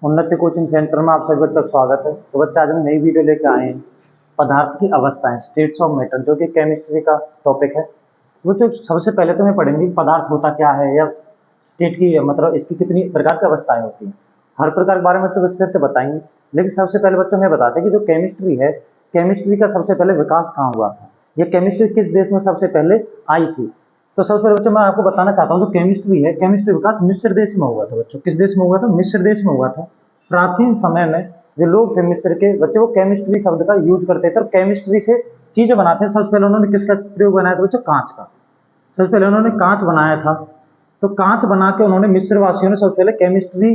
उन्नति coaching centre में आप सभी बच्चों का स्वागत है। तो बच्चे आज हम नई वीडियो लेकर आए हैं पदार्थ की अवस्थाएं, स्टेट्स ऑफ मैटर, जो कि केमिस्ट्री का टॉपिक है। वो जो सबसे पहले तो मैं पढ़ेंगे पदार्थ होता क्या है, या स्टेट की मतलब इसकी कितनी प्रकार की अवस्थाएं होती हैं। हर प्रकार के बारे में बच्चों विस्तृत बताएंगे, लेकिन सबसे पहले बच्चों में बताते हैं कि जो केमिस्ट्री है, केमिस्ट्री का सबसे पहले विकास कहाँ हुआ था, ये केमिस्ट्री किस देश में सबसे पहले आई थी। तो सबसे पहले बच्चों मैं आपको बताना चाहता हूँ, जो केमिस्ट्री है, केमिस्ट्री विकास मिस्र देश में हुआ था। बच्चों किस देश में हुआ था? मिस्र देश में हुआ था। प्राचीन समय में जो लोग थे मिस्र के बच्चे, वो केमिस्ट्री शब्द का यूज करते थे और केमिस्ट्री से चीजें बनाते थे। सबसे पहले उन्होंने किसका प्रयोग बनाया था बच्चों? कांच का। सबसे पहले उन्होंने कांच बनाया था। तो कांच बना के उन्होंने मिस्र वासियों ने सबसे पहले केमिस्ट्री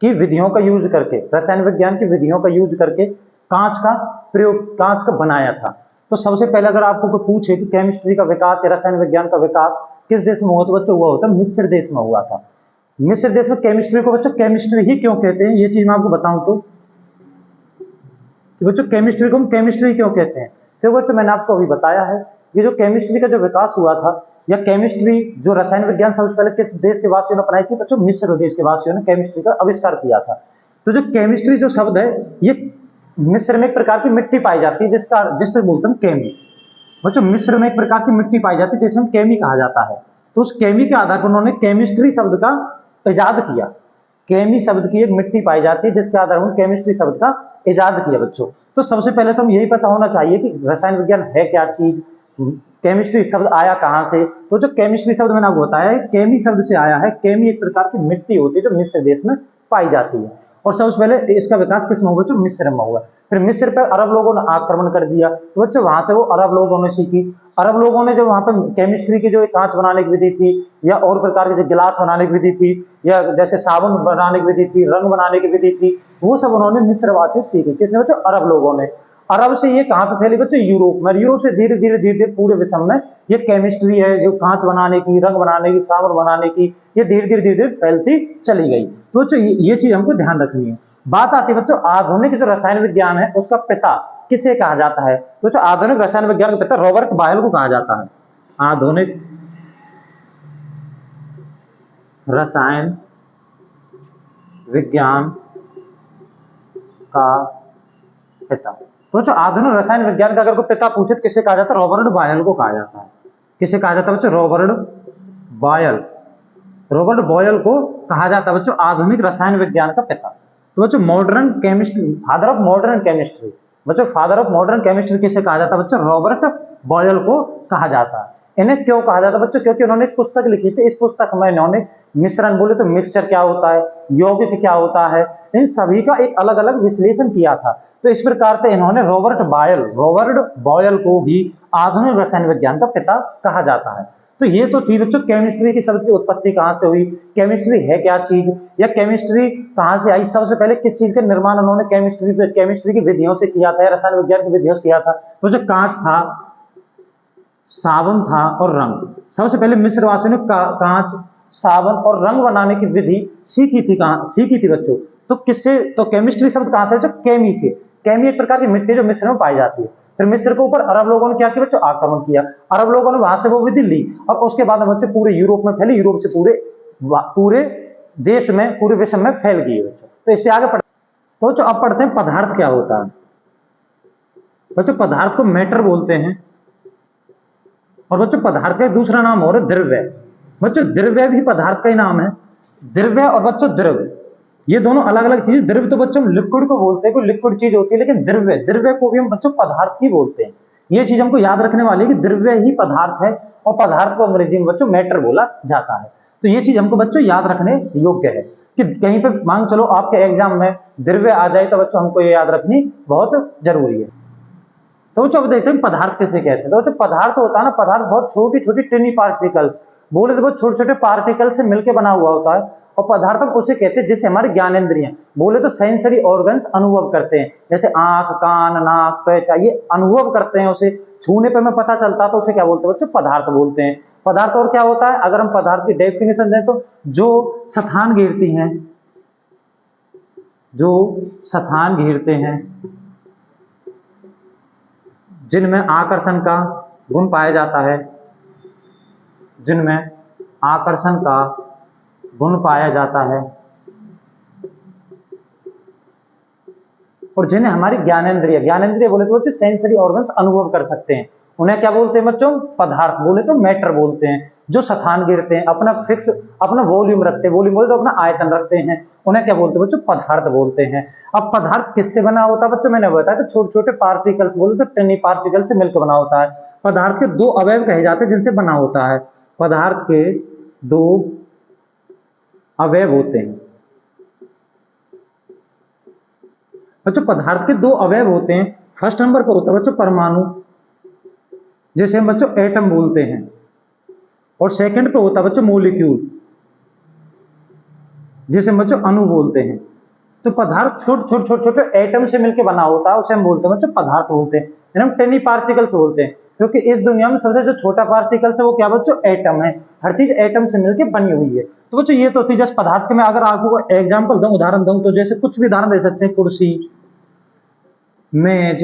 की विधियों का यूज करके, रसायन विज्ञान की विधियों का यूज करके कांच का प्रयोग, कांच का बनाया था। तो सबसे पहले अगर आपको कोई पूछे कि केमिस्ट्री का विकास या रसायन विज्ञान का विकास किस देश में हुआ, तो बच्चों हुआ होता मिस्र देश में हुआ था। मिस्र देश में केमिस्ट्री को बच्चों केमिस्ट्री ही क्यों कहते हैं, ये चीज मैं आपको बताऊं तो कि बच्चों केमिस्ट्री को हम केमिस्ट्री क्यों कहते हैं। तो बच्चों मैंने आपको अभी बताया है, ये जो केमिस्ट्री का जो विकास हुआ था, या केमिस्ट्री जो रसायन विज्ञान सबसे पहले किस देश के वासियों ने अपनाई थी बच्चों? मिस्र देश के वासियों ने केमिस्ट्री का आविष्कार किया था। तो जो केमिस्ट्री जो शब्द है, ये मिस्र में एक प्रकार की मिट्टी पाई जाती है जिससे बोलते हैं केमी। बच्चों मिस्र में एक प्रकार की मिट्टी पाई जाती है जिसे हम केमी कहा जाता है। तो उस केमी के आधार पर उन्होंने केमिस्ट्री शब्द का इजाद किया। केमी शब्द की एक मिट्टी पाई जाती है जिसके आधार पर केमिस्ट्री शब्द का इजाद किया बच्चों। तो सबसे पहले तो हम यही पता होना चाहिए कि रसायन विज्ञान है क्या चीज, केमिस्ट्री शब्द आया कहां से। तो जो केमिस्ट्री शब्द मैंने आपको बताया है, केमी शब्द से आया है। केमी एक प्रकार की मिट्टी होती है जो मिस्र देश में पाई जाती है, और सबसे पहले इसका विकास किस में हुआ बच्चों? मिस्र में हुआ। फिर मिस्र पर अरब लोगों ने आक्रमण कर दिया, तो बच्चों वहां से वो अरब लोगों ने सीखी। अरब लोगों ने जो वहां पर केमिस्ट्री की जो कांच बनाने की विधि थी, या और प्रकार के जो गिलास बनाने की विधि थी, या जैसे साबुन बनाने की विधि थी, रंग बनाने की विधि थी, वो सब उन्होंने मिस्र वासी सीखी। किसने बच्चों? अरब लोगों ने। अरब से ये कहां पे फैली बच्चों? यूरोप में। यूरोप से धीरे धीरे धीरे धीरे पूरे विश्व में ये केमिस्ट्री है जो कांच बनाने की, रंग बनाने की, साबुन बनाने की, ये धीरे धीरे धीरे धीरे फैलती चली गई। तो बच्चों ये चीज हमको ध्यान रखनी है। बात आती है बच्चों आधुनिक जो रसायन विज्ञान है उसका पिता किसे कहा जाता है? तो बच्चों आधुनिक रसायन विज्ञान का पिता रॉबर्ट बायल को कहा जाता है। आधुनिक रसायन विज्ञान का पिता। तो बच्चों आधुनिक रसायन विज्ञान का अगर कोई पिता पूछे तो किसे कहा जाता है? रॉबर्ट बायल को कहा जाता है। किसे कहा जाता है बच्चों? रॉबर्ट बायल। रॉबर्ट बॉयल को कहा जाता है बच्चों आधुनिक रसायन विज्ञान का पिता। तो बच्चों modern chemistry, father of modern chemistry, बच्चों फादर ऑफ मॉडर्न केमिस्ट्री किसे कहा जाता है बच्चों? रॉबर्ट बॉयल को कहा जाता है। इन्हें क्यों कहा जाता है बच्चों? क्योंकि उन्होंने एक पुस्तक लिखी थी। इस पुस्तक में इन्होंने मिश्रण, बोले तो मिक्सचर क्या होता है, यौगिक क्या होता है, इन सभी का एक अलग अलग विश्लेषण किया था। तो इस प्रकार से इन्होंने रॉबर्ट बॉयल को भी आधुनिक रसायन विज्ञान का पिता कहा जाता है। तो ये तो थी बच्चों केमिस्ट्री की शब्द की उत्पत्ति कहां से हुई, केमिस्ट्री है क्या चीज, या केमिस्ट्री कहां से आई, सबसे पहले किस चीज का निर्माण उन्होंने केमिस्ट्री की विधियों से किया था, रसायन विज्ञान की विधियों से किया था। तो जो कांच था, साबुन था और रंग। सबसे पहले मिस्र वासियों ने कांच, साबुन और रंग बनाने की विधि सीखी थी। कहां सीखी थी बच्चों? तो किससे? तो केमिस्ट्री शब्द कहां से? केमी से। केमी एक प्रकार की मिट्टी जो मिस्र में पाई जाती है। फिर मिस्र के ऊपर अरब लोगों ने क्या किया बच्चों? आक्रमण किया। अरब लोगों ने वहां से वो विधि ली और उसके बाद बच्चों पूरे यूरोप में फैली, यूरोप से पूरे देश में, पूरे विश्व में फैल गई बच्चों। तो इससे आगे पढ़, तो बच्चों अब पढ़ते हैं पदार्थ क्या होता है। बच्चों पदार्थ को मैटर बोलते हैं, और बच्चों पदार्थ का एक दूसरा नाम और है द्रव्य। बच्चों द्रव्य भी पदार्थ का ही नाम है। द्रव्य और बच्चों द्रव, ये दोनों अलग अलग चीज। द्रव्य तो बच्चों लिक्विड को बोलते हैं, कोई लिक्विड चीज होती है, लेकिन द्रव्य, द्रव्य को भी हम बच्चों पदार्थ ही बोलते हैं। ये चीज हमको याद रखने वाली है कि द्रव्य ही पदार्थ है, और पदार्थ को अंग्रेजी में बच्चों मैटर बोला जाता है। तो ये चीज हमको बच्चों याद रखने योग्य है कि कहीं पे मान चलो आपके एग्जाम में द्रव्य आ जाए तो बच्चों हमको ये याद रखनी बहुत जरूरी है। तो बच्चों अब देखते हैं पदार्थ किसे कहते हैं। तो बच्चों पदार्थ होता है ना, पदार्थ बहुत छोटी छोटी टिनी पार्टिकल्स, बोले तो बहुत छोटे छोटे पार्टिकल से मिलकर बना हुआ होता है। और पदार्थ हम उसे कहते हैं जिसे हमारे ज्ञानेंद्रियां, बोले तो सेंसरी ऑर्गन्स अनुभव करते हैं, जैसे आंख, कान, नाक, त्वचा, ये अनुभव करते हैं। उसे छूने पर हमें पता चलता है, तो उसे क्या बोलते हैं बच्चों? पदार्थ बोलते हैं। पदार्थ और क्या होता है, अगर हम पदार्थ की डेफिनेशन दें तो जो स्थान घेरती हैं, जो स्थान घेरते हैं, जिनमें आकर्षण का गुण पाया जाता है, जिनमें आकर्षण का गुण पाया जाता है, और जिन्हें हमारी ज्ञानेंद्रिय बोले तो बच्चों सेंसरी ऑर्गन्स अनुभव कर सकते हैं, उन्हें क्या बोलते हैं बच्चों? पदार्थ बोले तो मैटर बोलते हैं। जो स्थान गिरते हैं, अपना फिक्स अपना वॉल्यूम रखते हैं, वॉल्यूम बोले तो अपना आयतन रखते हैं, उन्हें क्या बोलते हैं बच्चों? पदार्थ बोलते हैं। अब पदार्थ किससे बना होता है बच्चों? मैंने बताया तो छोटे छोटे पार्टिकल्स बोले तो टेनी पार्टिकल से मिलकर बना होता है। पदार्थ के दो अवयव कहे जाते हैं जिनसे बना होता है। पदार्थ के दो अवयव होते हैं बच्चों, पदार्थ के दो अवयव होते हैं। फर्स्ट नंबर पर होता है बच्चों परमाणु, जैसे हम बच्चों एटम बोलते हैं, और सेकंड पे होता है बच्चों मॉलिक्यूल, जिसे हम बच्चों अणु बोलते हैं। तो पदार्थ छोटे छोटे छोटे छोटे एटम से मिलकर बना होता है, उसे हम बोलते हैं बच्चों पदार्थ बोलते हैं, यानी हम टेनी पार्टिकल्स बोलते हैं। क्योंकि इस दुनिया में सबसे जो छोटा पार्टिकल्स है वो क्या बच्चों? एटम है। हर चीज एटम से मिलकर बनी हुई है। तो बच्चों ये तो थी जैसे पदार्थ के, मैं अगर आपको एग्जाम्पल दूं, उदाहरण दूं, तो जैसे कुछ भी उदाहरण दे सकते हैं, कुर्सी, मेज,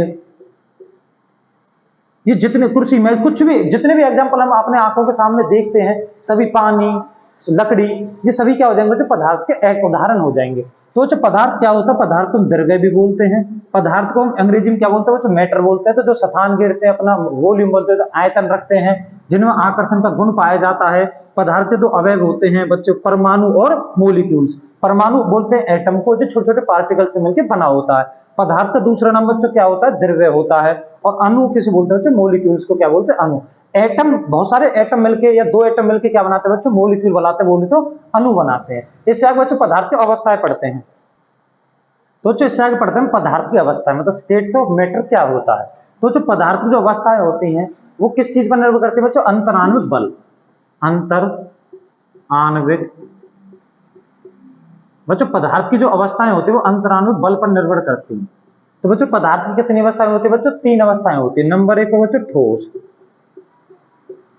ये जितने कुर्सी मेज कुछ भी जितने भी एग्जाम्पल हम अपने आंखों के सामने देखते हैं, सभी पानी, लकड़ी, ये सभी क्या हो जाएंगे बच्चों? पदार्थ के एक उदाहरण हो जाएंगे। तो बच्चों पदार्थ क्या होता है? पदार्थ को हम द्रव्य भी बोलते हैं, पदार्थ को हम अंग्रेजी में क्या बोलते हैं बच्चों? मैटर बोलते हैं। तो जो स्थान गिरते हैं, अपना वॉल्यूम बोलते हैं, तो आयतन रखते हैं, जिनमें आकर्षण का गुण पाया जाता है। पदार्थ के दो अवयव होते हैं बच्चों, परमाणु और मॉलिक्यूल्स। परमाणु बोलते हैं एटम को, जो छोटे छोटे पार्टिकल से मिलकर बना होता है। पदार्थ का दूसरा नाम बच्चों क्या होता है? द्रव्य होता है। और अणु किसे बोलते हैं बच्चों? मॉलिक्यूल्स को क्या बोलते हैं? अणु। एटम, बहुत सारे एटम मिलके या दो एटम मिलके क्या बनाते हैं बच्चों? मॉलिक्यूल बनाते हैं, बोले तो अणु बनाते हैं। इससे आगे बच्चों पदार्थ की अवस्थाएं पढ़ते हैं। तो जो इससे आगे पढ़ते हैं पदार्थ की अवस्था, मतलब स्टेट्स ऑफ मैटर क्या होता है। तो जो पदार्थ की जो अवस्थाएं होती हैं वो किस चीज पर निर्भर करती है बच्चों? अंतराण्विक बल। अंतर आणविक बच्चों पदार्थ की जो अवस्थाएं होती है वो अंतराण्विक बल पर निर्भर करती हैं। तो बच्चों पदार्थ की कितनी अवस्थाएं होती है बच्चों? तीन अवस्थाएं होती है। नंबर 1 पे बच्चों ठोस,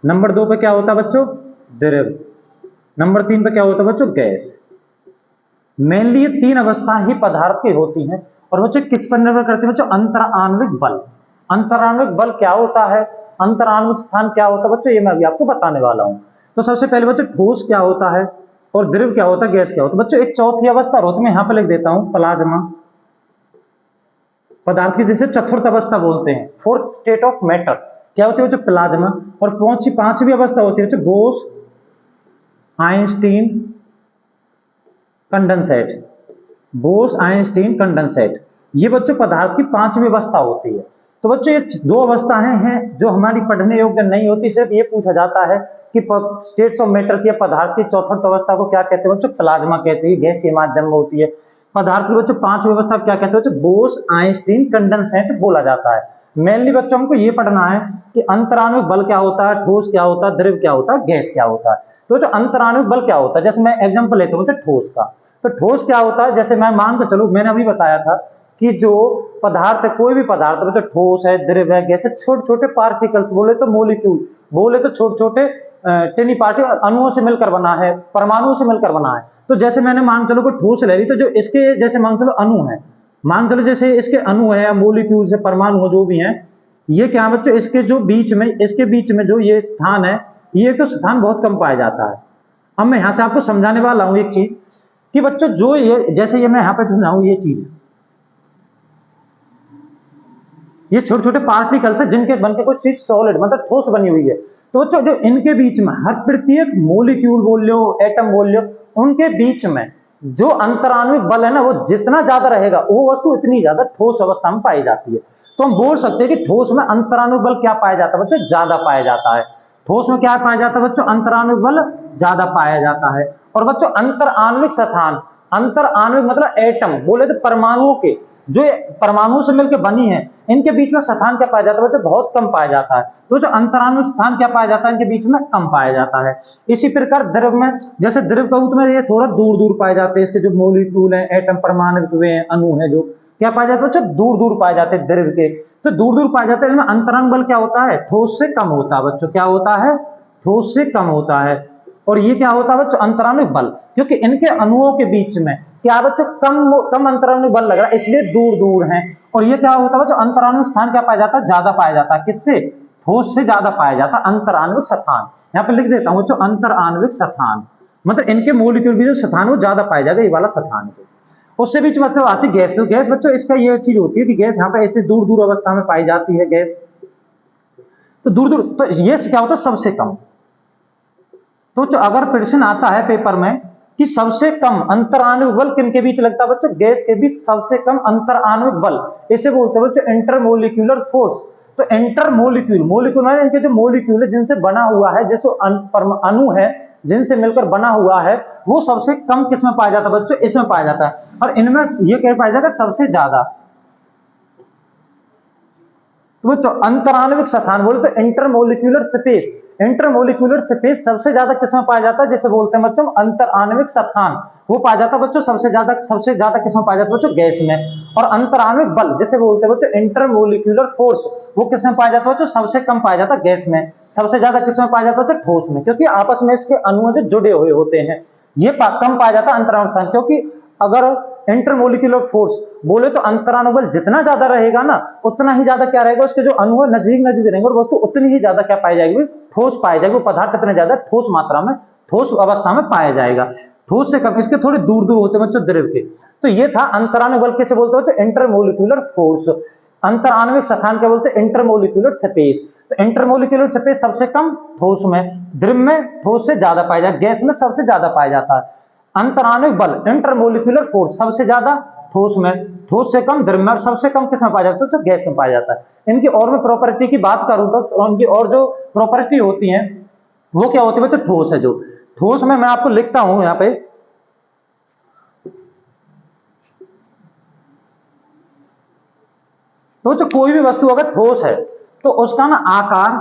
नंबर 2 पे क्या होता है बच्चों? द्रव, नंबर 3 पे क्या होता है बच्चों? गैस। मेनली ये तीन अवस्थाएं ही पदार्थ की होती हैं। और बच्चों किस पर निर्भर करती है बच्चों? अंतराण्विक बल। अंतराण्विक बल क्या होता है, अंतराण्विक स्थान क्या होता है बच्चों, ये मैं अभी आपको बताने वाला हूं। तो सबसे पहले बच्चों ठोस क्या होता है और द्रव क्या होता है, गैस क्या होता है। बच्चों एक चौथी अवस्था होती है, मैं यहां पर लिख देता हूं, प्लाज्मा। पदार्थ की जिसे चतुर्थ अवस्था बोलते हैं, फोर्थ स्टेट ऑफ मैटर क्या होती है बच्चों? प्लाज्मा। और पांचवी अवस्था होती है बच्चों Bose Einstein condensate. Bose Einstein condensate, ये बच्चों पदार्थ की पांचवी अवस्था होती है। तो बच्चों ये दो अवस्थाएं हैं जो हमारी पढ़ने योग्य नहीं होती, सिर्फ ये पूछा जाता है कि स्टेट्स ऑफ मैटर की पदार्थ की चौथी अवस्था को क्या कहते हैं बच्चों? प्लाज्मा कहते हैं, गैसीय माध्यम में होती है। पदार्थ की बच्चों पांचवी अवस्था क्या कहते हैं बच्चों? बोस आइंस्टीन कंडेंसेट बोला जाता है। मेनली बच्चों हमको ये पढ़ना है कि अंतराण्विक बल क्या होता है, ठोस क्या होता है, द्रव क्या होता है, गैस क्या होता है। तो जो अंतराण्विक बल क्या होता है, जैसे मैं एग्जांपल लेता हूं ठोस का। तो ठोस क्या होता है, जैसे मैं मान के चलूं, मैंने अभी बताया था कि जो पदार्थ है, कोई भी पदार्थ है, तो ठोस है, द्रव है, गैस है, छोटे छोटे पार्टिकल्स बोले तो मॉलिक्यूल, बोले तो छोटे छोटे टेनी पार्टिकल, अणुओं से मिलकर बना है, परमाणुओं से मिलकर बना है। तो जैसे मैंने मान चलो कोई ठोस ले ली, तो जो इसके जैसे मान चलो अणु है, मान चलो जैसे इसके अणु है या मॉलिक्यूल से परमाणु जो भी है, ये क्या है बच्चों? इसके जो बीच में, इसके बीच में जो ये स्थान है, ये तो स्थान बहुत कम पाया जाता है। अब मैं यहां से आपको समझाने वाला हूं एक चीज कि बच्चों जो ये, जैसे ये मैं यहां पे समझाऊं, ये चीज, ये छोटे छोटे पार्टिकल्स है जिनके बनके कुछ चीज सॉलिड मतलब ठोस बनी हुई है। तो बच्चों जो इनके बीच में हर प्रत्येक मॉलिक्यूल बोल लो, एटम बोल लो, उनके बीच में जो अंतराण्विक बल है ना, वो जितना ज्यादा रहेगा वो वस्तु इतनी ज्यादा ठोस अवस्था में पाई जाती है। तो हम बोल सकते हैं कि ठोस में अंतराण्विक बल क्या पाया जाता है बच्चों? ज्यादा पाया जाता है। ठोस में क्या पाया जाता है बच्चों? अंतराण्विक बल ज्यादा पाया जाता है। और बच्चों अंतर आणविक स्थान, अंतर आणविक मतलब एटम बोले तो परमाणुओं के, जो परमाणु से मिलकर बनी है, इनके बीच में स्थान क्या पाया जाता है बच्चों? बहुत कम पाया जाता है। तो जो अंतराण्विक स्थान क्या पाया जाता है? इनके बीच में कम पाया जाता है। इसी प्रकार द्रव में, जैसे द्रव कहूं तो मैं, ये थोड़ा दूर दूर पाए जाते हैं, इसके जो मॉलिक्यूल है, एटम, परमाणु है, अणु है, जो क्या पाया जाता है बच्चों? दूर दूर पाए जाते हैं द्रव के। तो दूर दूर पाए जाते हैं, इसमें अंतराण्विक बल क्या होता है? ठोस से कम होता है बच्चों। क्या होता है? ठोस से कम होता है। और ये क्या होता है बच्चों? अंतराण्विक बल, क्योंकि इनके अणुओं के बीच में क्या बच्चों? कम अंतराण्विक बल लग रहा है, इसलिए दूर दूर है। और ये क्या होता है बच्चों? अंतराण्विक स्थान क्या पाया जाता है? ज्यादा पाया जाता है। किससे? ठोस से ज्यादा पाया जाता है अंतराण्विक स्थान। यहाँ पे लिख देता हूं बच्चों, अंतराण्विक स्थान मतलब इनके मॉलिक्यूल भी जो स्थान वो ज्यादा पाया जाएगा, ये वाला स्थान है। उससे बीच मतलब आती गैस। तो गैस बच्चों इसका ये चीज होती है कि गैस यहाँ पे ऐसे दूर दूर अवस्था में पाई जाती है गैस। तो दूर दूर, तो ये क्या होता है सबसे कम। तो जो अगर प्रश्न आता है पेपर में कि सबसे कम अंतराण्विक बल किन के बीच लगता है बच्चों, गैस के बीच सबसे कम अंतराण्विक बल, इसे बोलते हैं बच्चों इंटरमोलिक्यूलर फोर्स। तो इंटरमोलिक्यूल, मोलिक्यूल माने इनके जो मोलिक्यूल है जिनसे बना हुआ है, जैसे अणु है जिनसे मिलकर बना हुआ है, वो सबसे कम किस में पाया जाता है बच्चों, इसमें पाया जाता है। और इनमें ये क्या पाया जाएगा सबसे ज्यादा। तो बच्चों अंतराण्विक स्थान बोले तो इंटरमोलिक्यूलर स्पेस, इंटरमोलिक्यूलर स्पेस सबसे ज्यादा किसमें पाया जाता है, जैसे बोलते हैं बच्चों अंतराण्विक स्थान, वो पाया जाता है बच्चों सबसे ज्यादा किसमें पाया जाता है बच्चों, गैस में। और अंतराण्विक बल जिसे बोलते हैं बच्चों इंटरमोलिक्यूलर फोर्स, वो किसमें पाया जाता है बच्चों, सबसे कम पाया जाता है गैस में। सबसे ज्यादा किसमें पाया जाता है बच्चों, ठोस में, क्योंकि आपस में इसके अणु जो जुड़े हुए होते हैं। ये कम पाया जाता है अंतराण्विक स्थान, क्योंकि अगर इंटरमोलिक्यूलर फोर्स बोले तो अंतराण्विक बल जितना ज्यादा रहेगा ना, उतना ही ज्यादा क्या रहेगा, उसके जो अणु है नजदीक नजदीक रहेंगे और वस्तु उतनी ही ज्यादा क्या पाई जाएगी, ठोस पाई जाएगी। वो पदार्थ कितने ज्यादा ठोस मात्रा में, ठोस अवस्था में पाया जाएगा। ठोस से कम इसके थोड़े दूर दूर होते हैं बच्चों द्रव के। तो ये था अंतराण्विक बल किसे बोलते हैं बच्चों, इंटरमोलिक्यूलर फोर्स। अंतराण्विक स्थान क्या बोलते हैं, इंटरमोलिक्यूलर स्पेस। तो इंटरमोलिक्यूलर स्पेस सबसे कम ठोस में, द्रव में ठोस से ज्यादा पाया जाता है, गैस में सबसे ज्यादा पाया जाता है। अंतराण्विक बल इंटरमोलिक्यूलर फोर्स सबसे ज्यादा ठोस में, ठोस से कम द्रव में, और सबसे कम किस में पाया जाता है तो गैस में पाया जाता है। इनकी और मैं प्रॉपर्टी की बात करूं तो उनकी और जो प्रॉपर्टी होती है वो क्या होती है बच्चों, ठोस है जो, ठोस में मैं आपको लिखता हूं यहां पे, तो जो कोई भी वस्तु अगर ठोस है तो उसका ना आकार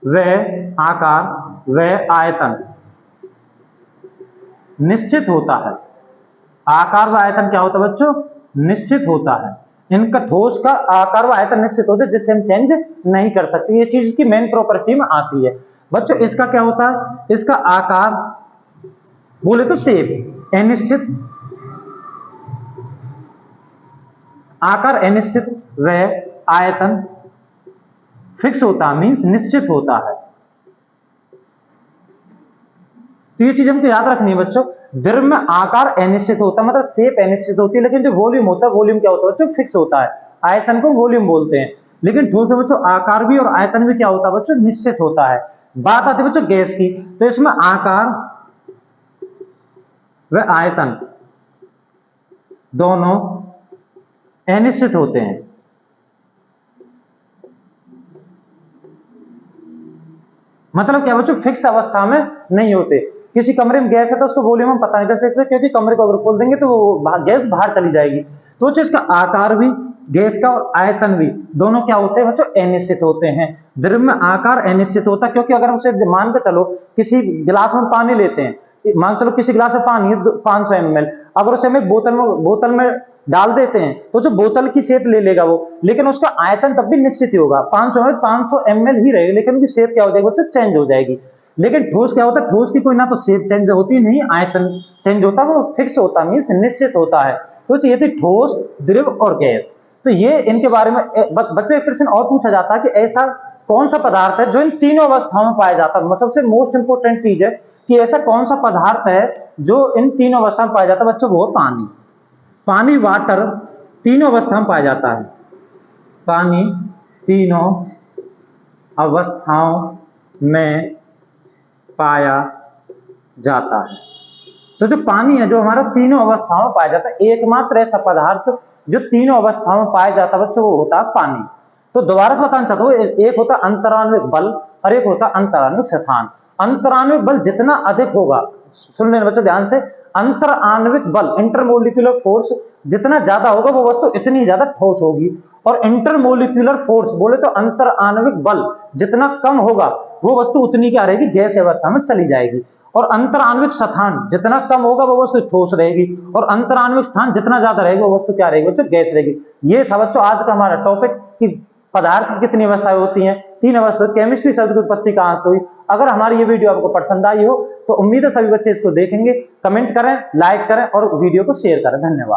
व आयतन निश्चित होता है। आकार व आयतन क्या होता है बच्चों, निश्चित होता है। इनका ठोस का आकार व आयतन निश्चित होता है, जिसे हम चेंज नहीं कर सकते। ये चीज की मेन प्रॉपर्टी में आती है बच्चों। इसका क्या होता है, इसका आकार बोले तो शेप अनिश्चित, आकार अनिश्चित व आयतन फिक्स होता है, मीन्स निश्चित होता है। तो ये चीज हमको याद रखनी है बच्चों। द्रव में आकार अनिश्चित होता है, मतलब शेप अनिश्चित होती है, लेकिन जो वॉल्यूम होता है, वॉल्यूम क्या होता है बच्चों, फिक्स होता है। आयतन को वॉल्यूम बोलते हैं। लेकिन ठोस में बच्चों आकार भी और आयतन भी क्या होता है बच्चों, निश्चित होता है। बात आती है बच्चों गैस की, तो इसमें आकार व आयतन दोनों अनिश्चित होते हैं। मतलब क्या बच्चों, फिक्स अवस्था में नहीं होते। किसी कमरे में गैस है तो उसको वॉल्यूम हम पता नहीं कर सकते, क्योंकि कमरे को अगर खोल देंगे तो वो गैस बाहर चली जाएगी। तो इसका आकार भी, गैस का और आयतन भी दोनों क्या होते हैं बच्चों, अनिश्चित होते हैं। द्रव में आकार अनिश्चित होता है, क्योंकि अगर उसे मान के चलो किसी गिलास में पानी लेते हैं, मान चलो किसी गिलास में पानी है 500 ml, अगर उसे हम एक बोतल में डाल देते हैं तो जो बोतल की शेप ले लेगा वो, लेकिन उसका आयतन तब भी निश्चित ही होगा, 500 ml ही रहेगा, लेकिन उनकी शेप क्या हो जाएगी बच्चों, चेंज हो जाएगी। लेकिन ठोस क्या होता है, ठोस की कोई ना तो शेप चेंज होती नहीं, आयतन चेंज होता है, वो फिक्स होता है, मीन्स निश्चित होता है। तो ये थी ठोस, द्रव और गैस। तो ये इनके बारे में बच्चों एक प्रश्न और पूछा जाता है कि ऐसा कौन सा पदार्थ है जो इन तीनों अवस्थाओं में पाया जाता है। सबसे मोस्ट इंपोर्टेंट चीज है कि ऐसा कौन सा पदार्थ है जो इन तीनों अवस्था में पाया जाता है बच्चों, वो पानी। पानी, वाटर तीनों अवस्था में पाया जाता है। पानी तीनों अवस्थाओं में पाया जाता है। तो जो पानी है जो हमारा तीनों अवस्थाओं में पाया जाता है, एकमात्र ऐसा पदार्थ जो तीनों अवस्थाओं में पाया जाता है बच्चों, वो होता है पानी। तो दोबारा से बताना चाहता हूं, एक होता अंतराण्विक बल और एक होता अंतराण्विक स्थान। अंतराण्विक बल जितना अधिक होगा, सुन लेना बच्चों ध्यान से, अंतराण्विक बल इंटरमोलिक्यूलर फोर्स जितना ज्यादा होगा वो वस्तु इतनी ज्यादा ठोस होगी। और इंटरमोलिक्यूलर फोर्स बोले तो अंतराण्विक बल जितना कम होगा वो वस्तु उतनी क्या रहेगी, गैस अवस्था में चली जाएगी। और अंतराण्विक स्थान जितना कम होगा वो वस्तु ठोस रहेगी, और अंतराण्विक स्थान जितना ज्यादा रहेगा वो वस्तु क्या रहेगी बच्चों, गैस रहेगी। ये था बच्चों आज का हमारा टॉपिक कि पदार्थ की कितनी अवस्थाएं होती हैं, 3 अवस्था। केमिस्ट्री शब्द की उत्पत्ति कहां से हुई। अगर हमारी ये वीडियो आपको पसंद आई हो तो उम्मीद है सभी बच्चे इसको देखेंगे। कमेंट करें, लाइक करें और वीडियो को शेयर करें। धन्यवाद।